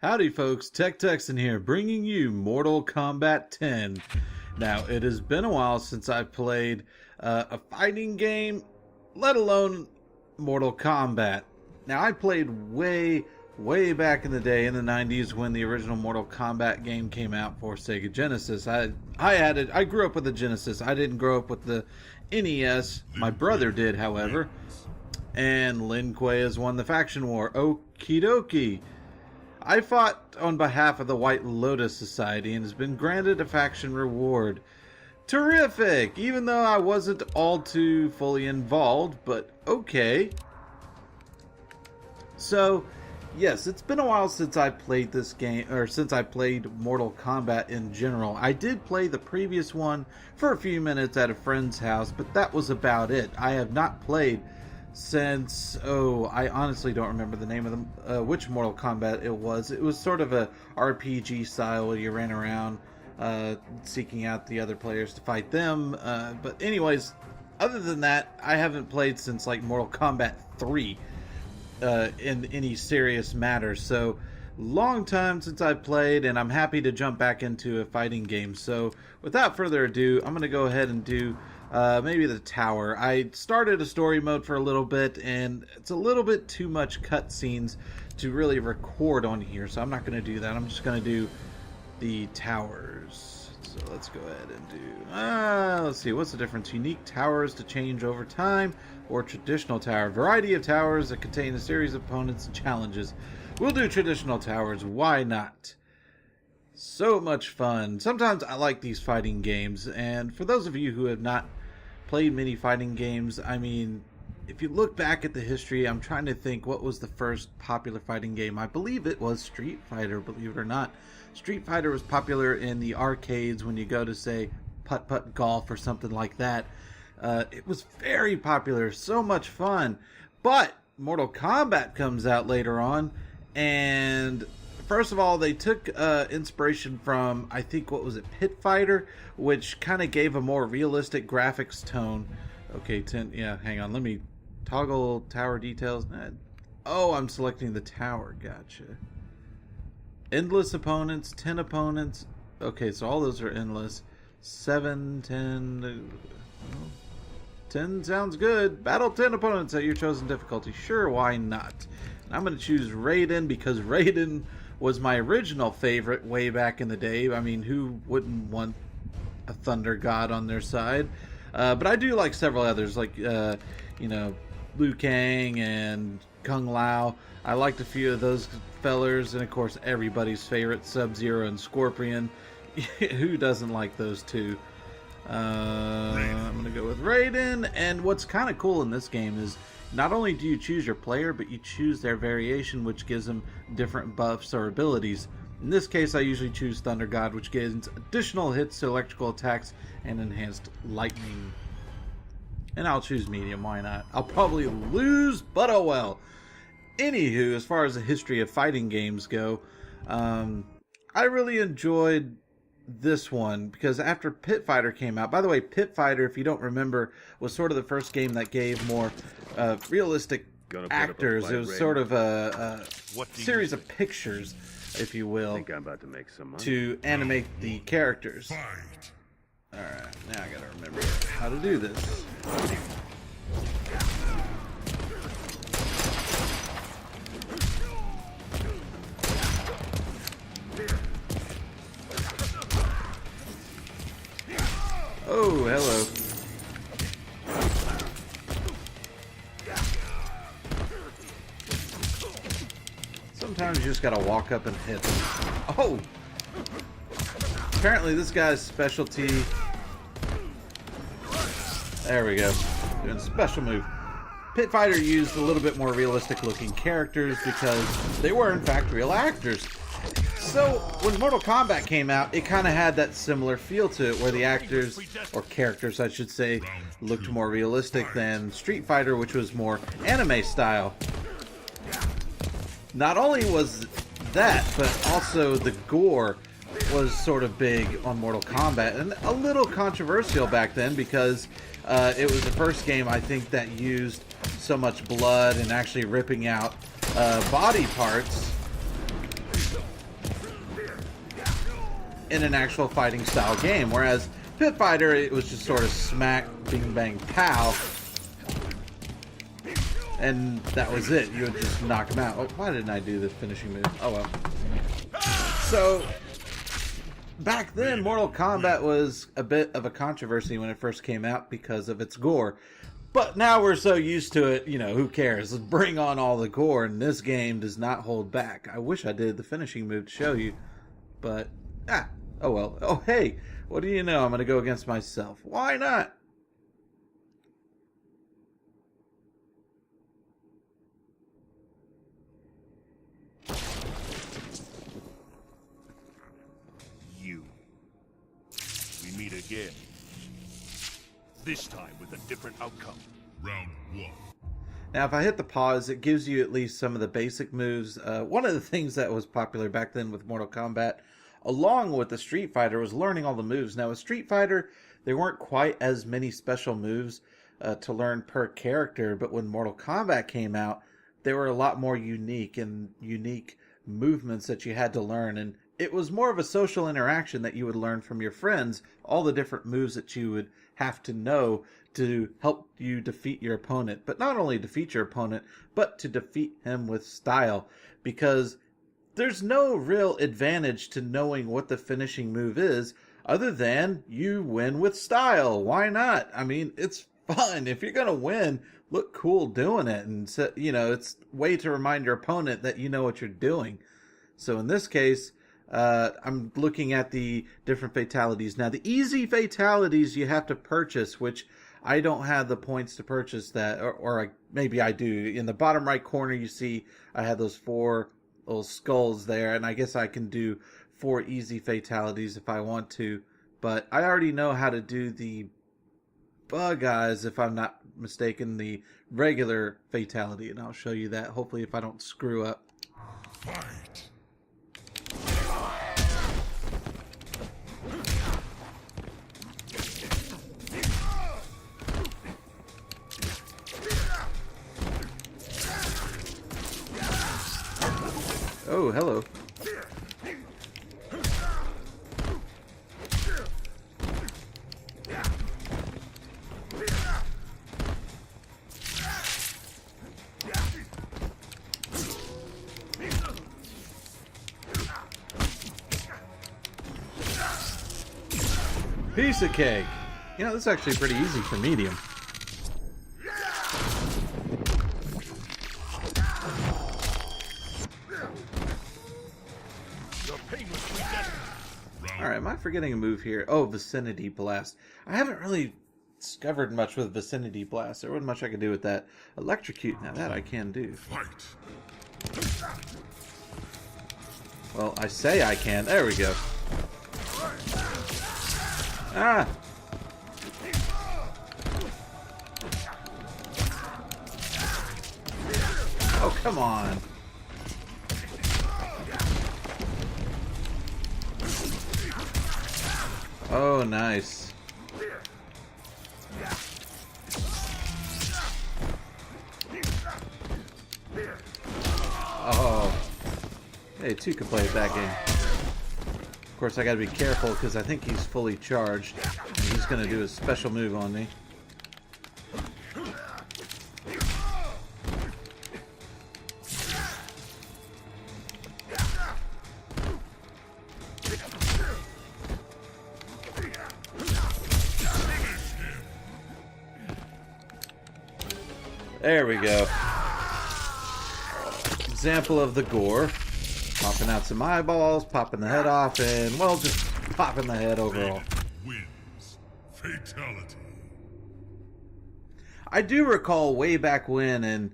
Howdy folks, TechTexN here, bringing you Mortal Kombat 10. Now, it has been a while since I've played a fighting game, let alone Mortal Kombat. Now, I played way back in the day, in the 90s, when the original Mortal Kombat game came out for Sega Genesis. I grew up with the Genesis. I didn't grow up with the NES. My brother did, however. And Lin Kuei has won the faction war. Okie dokie. I fought on behalf of the White Lotus Society and has been granted a faction reward. Terrific! Even though I wasn't all too fully involved, but okay. So, yes, it's been a while since I played this game, or since I played Mortal Kombat in general. I did play the previous one for a few minutes at a friend's house, but that was about it. I have not played since, I honestly don't remember the name of them, which Mortal Kombat it was. It was sort of a RPG style where you ran around seeking out the other players to fight them. But anyways, other than that, I haven't played since like Mortal Kombat 3 in any serious matter. So, long time since I played, and I'm happy to jump back into a fighting game. So, without further ado, I'm going to go ahead and do maybe the tower. I started a story mode for a little bit, and it's a little bit too much cutscenes to really record on here, so I'm not going to do that. I'm just going to do the towers. So let's go ahead and do, let's see, what's the difference? Unique towers to change over time, or traditional tower. Variety of towers that contain a series of opponents and challenges. We'll do traditional towers, why not? So much fun. Sometimes I like these fighting games, and for those of you who have not played many fighting games, I mean, if you look back at the history, I'm trying to think what was the first popular fighting game. I believe it was Street Fighter, believe it or not. Street Fighter was popular in the arcades when you go to, say, putt-putt golf or something like that. It was very popular, so much fun. But Mortal Kombat comes out later on, and first of all, they took inspiration from, I think, what was it, Pit Fighter, which kind of gave a more realistic graphics tone. Okay, 10, yeah, hang on, let me toggle tower details. Oh, I'm selecting the tower, gotcha. Endless opponents, 10 opponents. Okay, so all those are endless. 7, 10, 10 sounds good. Battle 10 opponents at your chosen difficulty. Sure, why not? And I'm going to choose Raiden because Raiden was my original favorite way back in the day. I mean, who wouldn't want a Thunder God on their side? But I do like several others, like, you know, Liu Kang and Kung Lao. I liked a few of those fellers, and of course, everybody's favorite, Sub-Zero and Scorpion. Who doesn't like those two? I'm going to go with Raiden, and what's kind of cool in this game is not only do you choose your player, but you choose their variation, which gives them different buffs or abilities. In this case, I usually choose Thunder God, which gives additional hits to electrical attacks and enhanced lightning. And I'll choose medium, why not? I'll probably lose, but oh well. Anywho, as far as the history of fighting games go, I really enjoyed this one because after Pit Fighter came out, by the way, Pit Fighter, if you don't remember, was sort of the first game that gave more realistic actors. It was sort of a series of pictures, if you will, I think I'm about to make some money. to animate the characters. Alright, now I gotta remember how to do this. Oh, hello. Sometimes you just gotta walk up and hit them. Oh! Apparently this guy's specialty... There we go. Doing a special move. Pit Fighter used a little bit more realistic looking characters because they were in fact real actors. So, when Mortal Kombat came out, it kind of had that similar feel to it, where the actors, or characters I should say, looked more realistic than Street Fighter, which was more anime style. Not only was that, but also the gore was sort of big on Mortal Kombat, and a little controversial back then because it was the first game, I think, that used so much blood and actually ripping out body parts in an actual fighting style game. Whereas Pit Fighter, it was just sort of smack, bing, bang, pow. And that was it. You would just knock him out. Oh, why didn't I do the finishing move? Oh well. So, back then, Mortal Kombat was a bit of a controversy when it first came out because of its gore. But now we're so used to it, you know, who cares? Let's bring on all the gore, and this game does not hold back. I wish I did the finishing move to show you, but, oh well. Oh, hey, what do you know? I'm going to go against myself. Why not? We meet again. This time with a different outcome. Round 1. Now, if I hit the pause, it gives you at least some of the basic moves. One of the things that was popular back then with Mortal Kombat, along with the Street Fighter, was learning all the moves. Now, with Street Fighter, there weren't quite as many special moves to learn per character, but when Mortal Kombat came out, there were a lot more unique movements that you had to learn, and it was more of a social interaction that you would learn from your friends, all the different moves that you would have to know to help you defeat your opponent. But not only defeat your opponent, but to defeat him with style. Because there's no real advantage to knowing what the finishing move is, other than you win with style. Why not? I mean, it's fun. If you're going to win, look cool doing it. And, you know, it's a way to remind your opponent that you know what you're doing. So in this case, I'm looking at the different fatalities. Now, the easy fatalities you have to purchase, which I don't have the points to purchase that, or maybe I do. In the bottom right corner, you see I have those 4 little skulls there, and I guess I can do 4 easy fatalities if I want to. But I already know how to do the Bug Eyes, if I'm not mistaken, the regular fatality, and I'll show you that, hopefully, if I don't screw up. Fight! Oh, hello. Piece of cake. You know, this is actually pretty easy for medium. Alright, am I forgetting a move here? Oh, Vicinity Blast. I haven't really discovered much with Vicinity Blast. There wasn't much I could do with that. Electrocute, now that I can do. Well, I say I can. There we go. Ah! Oh, come on. Oh, nice. Oh. Hey, 2 can play that game. Of course, I gotta be careful because I think he's fully charged. And he's gonna do a special move on me. There we go. Example of the gore. Popping out some eyeballs, popping the head off, and, well, just popping the head overall. Wins. Fatality. I do recall way back when in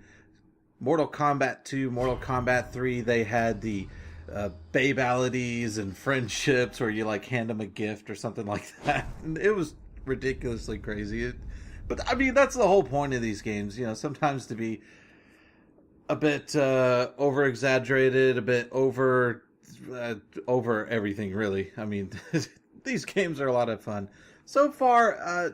Mortal Kombat 2, Mortal Kombat 3, they had the babalities and friendships where you, like, hand them a gift or something like that. And it was ridiculously crazy. But, I mean, that's the whole point of these games, you know, sometimes to be a bit over-exaggerated, a bit over everything, really. I mean, these games are a lot of fun. So far,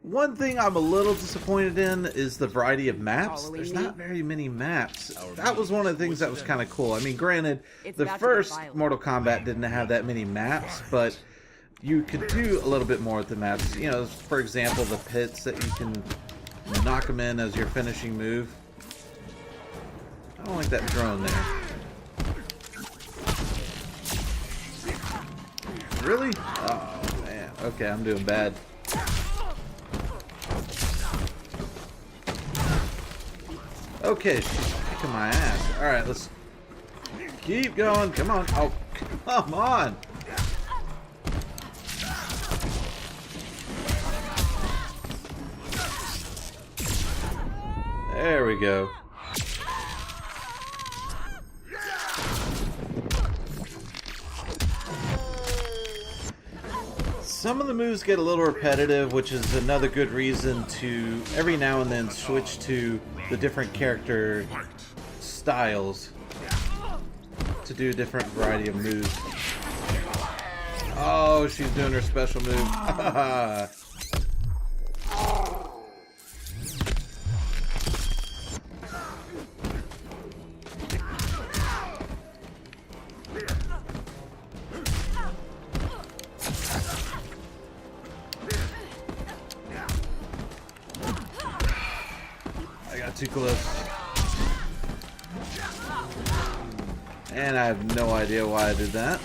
One thing I'm a little disappointed in is the variety of maps. There's not very many maps. That was one of the things that was kind of cool. I mean, granted, the first Mortal Kombat didn't have that many maps, but you could do a little bit more with the maps. You know, for example, the pits that you can knock them in as your finishing move. I don't like that drone there. Really? Oh, man. Okay, I'm doing bad. Okay, she's kicking my ass. Alright, let's keep going. Come on. Oh, come on. There we go. Some of the moves get a little repetitive, which is another good reason to every now and then switch to the different character styles to do a different variety of moves. Oh, she's doing her special move. Too close. And I have no idea why I did that.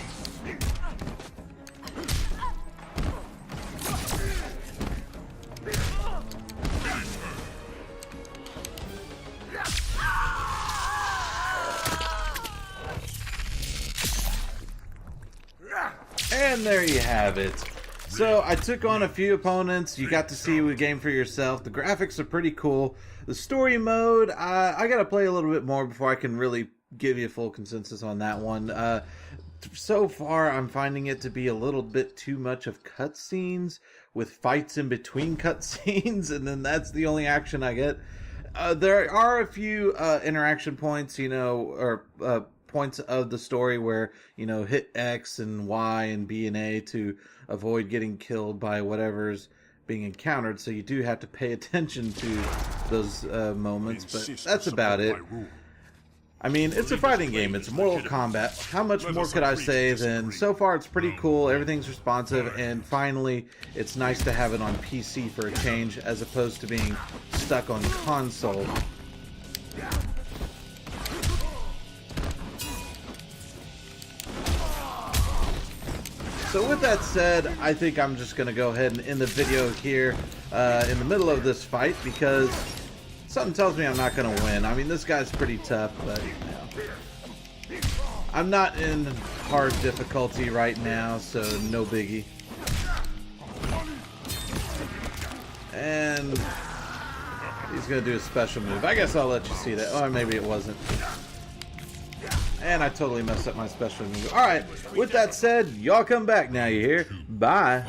And there you have it. So I took on a few opponents. You got to see the game for yourself. The graphics are pretty cool. The story mode, I gotta play a little bit more before I can really give you a full consensus on that one. So far, I'm finding it to be a little bit too much of cutscenes with fights in between cutscenes, and then that's the only action I get. There are a few interaction points, you know, or points of the story where, you know, hit X and Y and B and A to avoid getting killed by whatever's being encountered, so you do have to pay attention to those moments, but that's about it. I mean, it's a fighting game. It's Mortal Kombat. How much more could I say than so far it's pretty cool, everything's responsive, and finally it's nice to have it on PC for a change as opposed to being stuck on console. So with that said, I think I'm just going to go ahead and end the video here in the middle of this fight because something tells me I'm not going to win. I mean, this guy's pretty tough, but you know, I'm not in hard difficulty right now, so no biggie. And he's going to do a special move. I guess I'll let you see that. Or maybe it wasn't. And I totally messed up my special move. Alright, with that said, y'all come back now, you hear? Bye.